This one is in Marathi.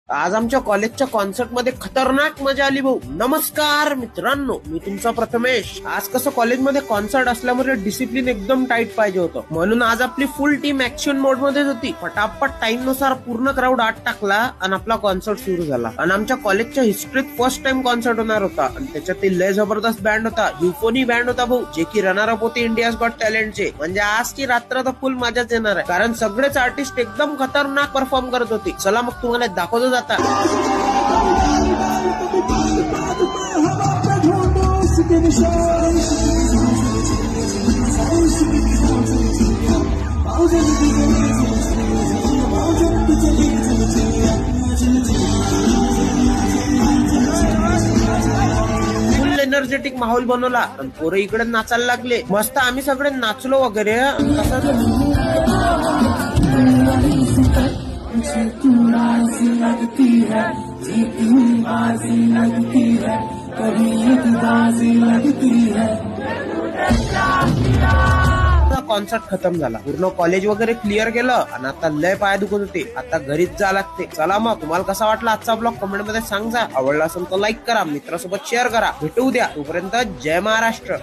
आज आमच्या कॉलेजच्या कॉन्सर्ट मध्ये खतरनाक मजा आली भाऊ. नमस्कार मित्रांनो, मी तुमचा प्रथमेश. आज कसं कॉलेजमध्ये कॉन्सर्ट असल्यामुळे डिसिप्लिन एकदम टाईट पाहिजे होतं, म्हणून आज आपली फुल टीम ऍक्शन मोड मध्येच होती. फटाफट टाइम नुसार पूर्ण क्राऊड आत टाकला आणि आपला कॉन्सर्ट सुरू झाला. आणि आमच्या कॉलेजच्या हिस्ट्रीत फर्स्ट टाइम कॉन्सर्ट होणार होता आणि त्याच्यातील लय जबरदस्त बँड होता. युफोनी बँड होता भाऊ, जे की रनर अप होते इंडियाज गॉट टॅलेंटचे. म्हणजे आजची रात्र तर फुल मजाच येणार आहे, कारण सगळेच आर्टिस्ट एकदम खतरनाक परफॉर्म करत होते. चला मग तुम्हाला दाखवतो जाता. एनर्जेटिक माहोल बनवला आणि पोरं इकडे नाचायला लागले. मस्त आम्ही सगळे नाचलो वगैरे. लगती है जीती हुई बाजी लगती है, कभी एक बाजी लगती है. कॉन्सर्ट खतम झाला, पूर्ण कॉलेज वगैरे क्लिअर केलं आणि आता लय पाय दुखत होते. आता घरीच जा लागते. चला मग, तुम्हाला कसा वाटला आजचा ब्लॉग कमेंट मध्ये सांगा. आवडला असेल तर लाईक करा, मित्रासोबत शेअर करा. भेटू उद्या. तोपर्यंत जय महाराष्ट्र.